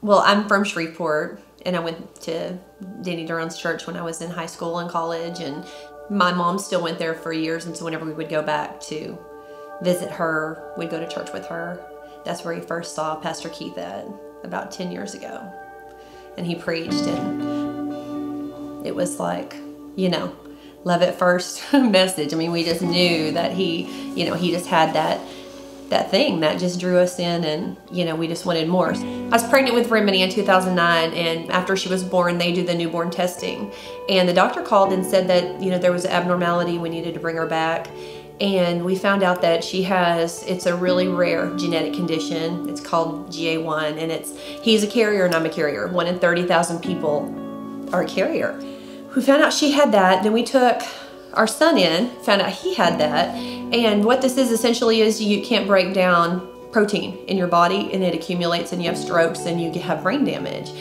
Well, I'm from Shreveport, and I went to Danny Duran's church when I was in high school and college, and my mom still went there for years, and so whenever we would go back to visit her, we'd go to church with her. That's where he first saw Pastor Keith at, about 10 years ago. And he preached, and it was like, you know, love at first message. I mean, we just knew that he, you know, he just had that thing that just drew us in, and, you know, we just wanted more. I was pregnant with Remedy in 2009, and after she was born, they do the newborn testing. And the doctor called and said that, you know, there was an abnormality, we needed to bring her back. And we found out that she has, it's a really rare genetic condition. It's called GA1, and he's a carrier and I'm a carrier. 1 in 30,000 people are a carrier. We found out she had that, then we took our son in, found out he had that. And what this is essentially is you can't break down protein in your body, and it accumulates and you have strokes and you have brain damage.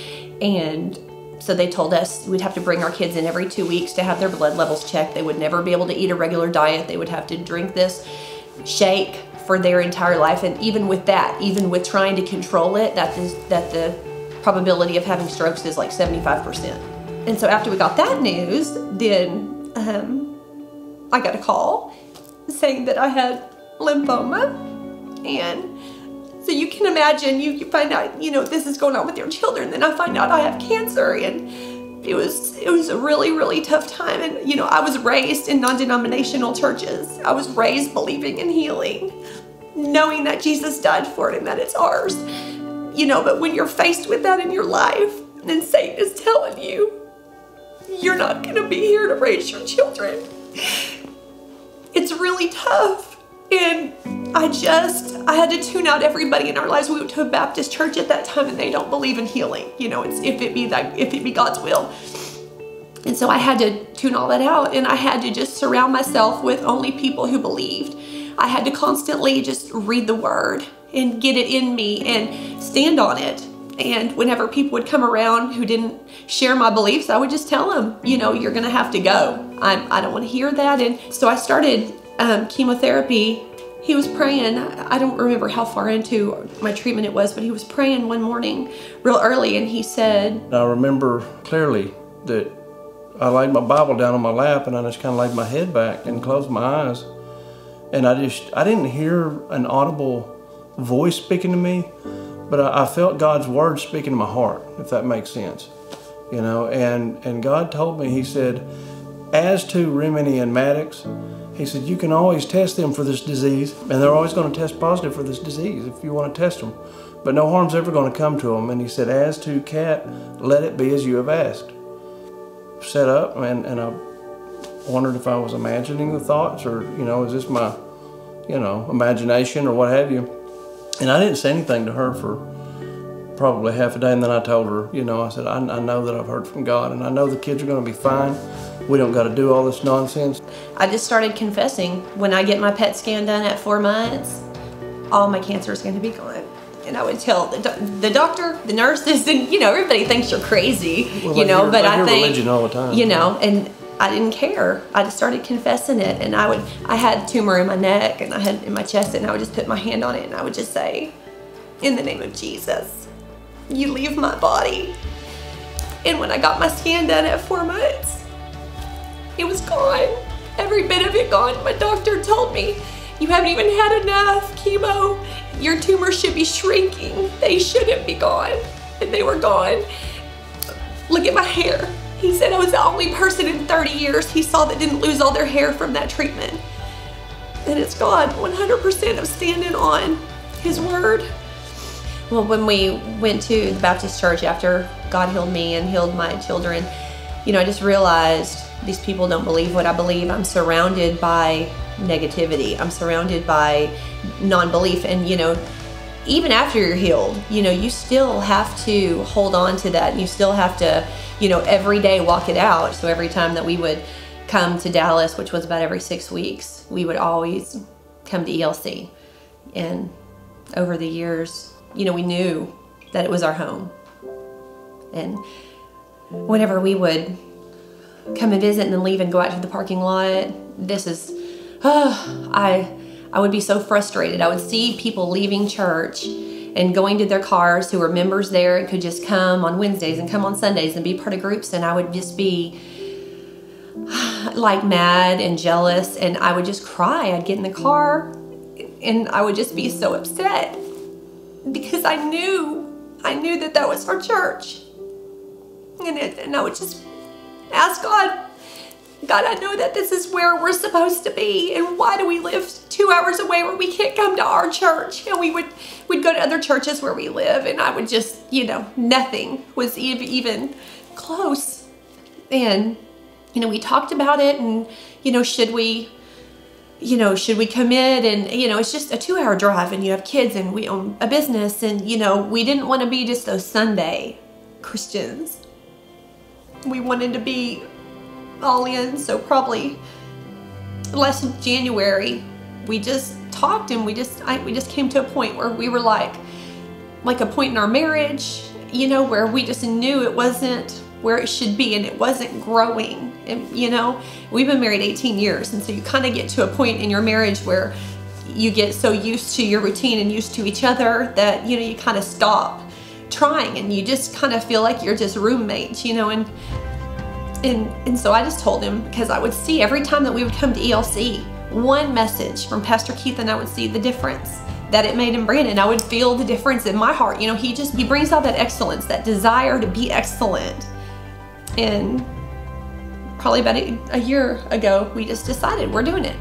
And so they told us we'd have to bring our kids in every 2 weeks to have their blood levels checked. They would never be able to eat a regular diet. They would have to drink this shake for their entire life. And even with that, even with trying to control it, that the probability of having strokes is like 75%. And so after we got that news, then I got a call saying that I had lymphoma. And so you can imagine, you find out, you know, this is going on with your children. Then I find out I have cancer, and it was a really, really tough time. And, you know, I was raised in non-denominational churches. I was raised believing in healing, knowing that Jesus died for it and that it's ours. You know, but when you're faced with that in your life, and Satan is telling you, you're not gonna be here to raise your children, it's really tough. And I had to tune out everybody in our lives. We went to a Baptist church at that time, and they don't believe in healing. You know, it's if it be God's will. And so I had to tune all that out, and I had to just surround myself with only people who believed. I had to constantly just read the word and get it in me and stand on it. And whenever people would come around who didn't share my beliefs, I would just tell them, you know, you're gonna have to go. I don't want to hear that. And so I started chemotherapy. He was praying. I don't remember how far into my treatment it was, but he was praying one morning real early, and he said, I remember clearly that I laid my Bible down on my lap, and I just kind of laid my head back and closed my eyes. And I didn't hear an audible voice speaking to me, but I felt God's word speaking to my heart, if that makes sense. You know, and God told me, he said, as to Remedy and Maddox, he said, you can always test them for this disease, and they're always going to test positive for this disease if you want to test them. But no harm's ever going to come to them. And he said, as to Kat, let it be as you have asked. Set up, and I wondered if I was imagining the thoughts, or, you know, is this my, you know, imagination or what have you. And I didn't say anything to her for probably half a day, and then I told her, you know, I said, I know that I've heard from God, and I know the kids are going to be fine. We don't got to do all this nonsense. I just started confessing. When I get my PET scan done at 4 months, all my cancer is going to be gone. And I would tell the doctor, the nurses, and, you know, everybody thinks you're crazy, well, you know, but I think, religion all the time, you know, and I didn't care. I just started confessing it, and I had a tumor in my neck, and I had in my chest, and I would just put my hand on it, and I would just say, in the name of Jesus, you leave my body. And when I got my scan done at 4 months, it was gone. Every bit of it gone. My doctor told me, you haven't even had enough chemo. Your tumor should be shrinking. They shouldn't be gone. And they were gone. Look at my hair. He said I was the only person in 30 years he saw that didn't lose all their hair from that treatment. And it's gone. 100% of standing on his word. Well, when we went to the Baptist church after God healed me and healed my children, you know, I just realized these people don't believe what I believe. I'm surrounded by negativity. I'm surrounded by non-belief. And, you know, even after you're healed, you know, you still have to hold on to that. And you still have to, you know, every day walk it out. So every time that we would come to Dallas, which was about every 6 weeks, we would always come to ELC. And over the years, you know, we knew that it was our home. And whenever we would come and visit and then leave and go out to the parking lot, I would be so frustrated. I would see people leaving church and going to their cars who were members there and could just come on Wednesdays and come on Sundays and be part of groups, and I would just be like mad and jealous, and I would just cry. I'd get in the car and I would just be so upset because I knew that was our church. And I would just ask God, I know that this is where we're supposed to be, and why do we live 2 hours away where we can't come to our church? And we'd go to other churches where we live, and I would just, nothing was even close. And, we talked about it, and, should we commit? And, it's just a 2-hour drive, and you have kids, and we own a business, and, we didn't want to be just those Sunday Christians. We wanted to be all in. So probably last January, we just talked, and we just came to a point where we were like a point in our marriage, where we just knew it wasn't where it should be, and it wasn't growing. And we've been married 18 years, and so you kind of get to a point in your marriage where you get so used to your routine and used to each other that you kind of stop trying, and you just kind of feel like you're just roommates, and so I just told him, because I would see every time that we would come to ELC, one message from Pastor Keith, and I would see the difference that it made in Brandon. I would feel the difference in my heart. He brings out that excellence, that desire to be excellent. And probably about a year ago, we just decided we're doing it.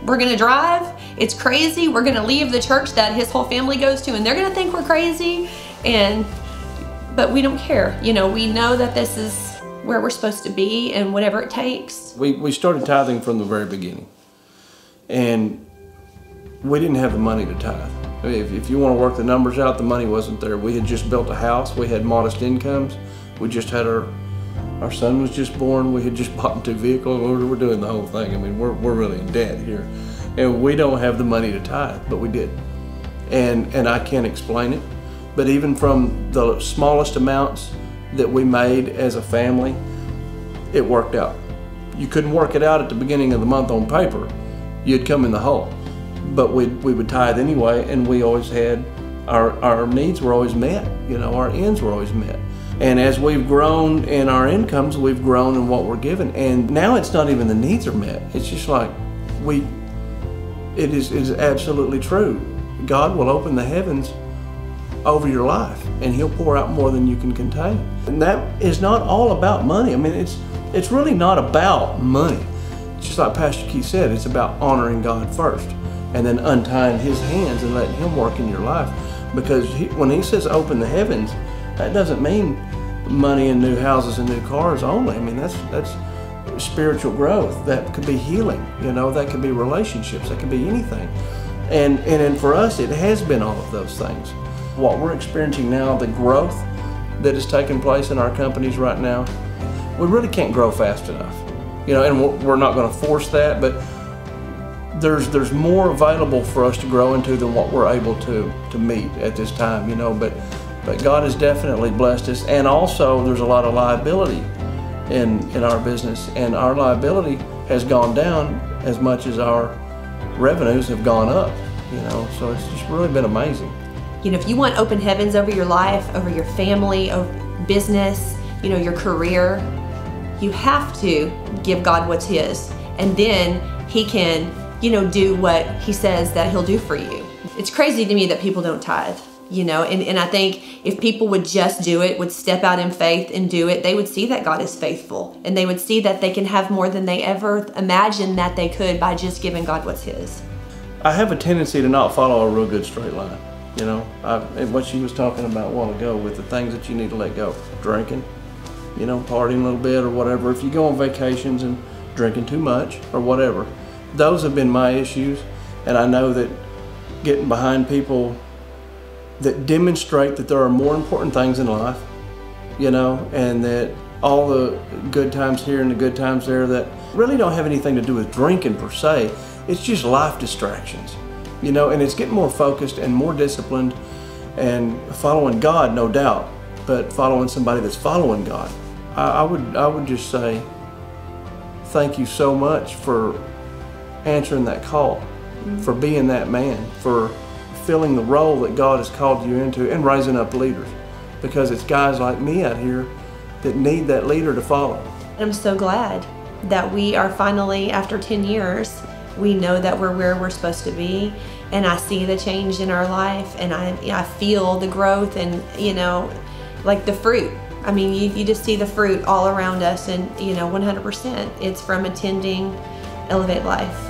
We're gonna drive. It's crazy. We're gonna leave the church that his whole family goes to, and they're gonna think we're crazy. But we don't care. We know that this is where we're supposed to be, and whatever it takes. We started tithing from the very beginning, and we didn't have the money to tithe. If you want to work the numbers out, the money wasn't there. We had just built a house. We had modest incomes. We just had our son was just born. We had just bought 2 vehicles. We're doing the whole thing. I mean, we're really in debt here, and we don't have the money to tithe, but we did. And I can't explain it, but even from the smallest amounts that we made as a family, it worked out. You couldn't work it out at the beginning of the month on paper. You'd come in the hole. But we would tithe anyway, and we always had, our needs were always met. Our ends were always met. And as we've grown in our incomes, we've grown in what we're given. And now it's not even the needs are met. It's just like, it is absolutely true. God will open the heavens over your life, and He'll pour out more than you can contain. And that is not all about money. I mean, it's really not about money. It's just like Pastor Keith said, it's about honoring God first, and then untying His hands and letting Him work in your life. Because when He says open the heavens, that doesn't mean money and new houses and new cars only. I mean, that's spiritual growth. That could be healing, that could be relationships, that could be anything. And for us, it has been all of those things. What we're experiencing now, the growth that is taking place in our companies right now, we really can't grow fast enough. And we're not going to force that, but there's more available for us to grow into than what we're able to meet at this time, but God has definitely blessed us. And also there's a lot of liability in our business, and our liability has gone down as much as our revenues have gone up, so it's just really been amazing. If you want open heavens over your life, over your family, over business, your career, you have to give God what's His, and then He can, do what He says that He'll do for you. It's crazy to me that people don't tithe, and I think if people would just do it, would step out in faith and do it, they would see that God is faithful, and they would see that they can have more than they ever imagined that they could by just giving God what's His. I have a tendency to not follow a real good straight line. And what she was talking about a while ago with the things that you need to let go. Drinking, partying a little bit or whatever. If you go on vacations and drinking too much or whatever, those have been my issues. And I know that getting behind people that demonstrate that there are more important things in life, and that all the good times here and the good times there that really don't have anything to do with drinking per se. It's just life distractions. And it's getting more focused and more disciplined and following God, no doubt, but following somebody that's following God. I would just say thank you so much for answering that call, for being that man, for fulfilling the role that God has called you into and raising up leaders, because it's guys like me out here that need that leader to follow. I'm so glad that we are finally, after 10 years, we know that we're where we're supposed to be, and I see the change in our life, and I feel the growth, and like the fruit. I mean, you just see the fruit all around us, and 100% it's from attending Elevate Life.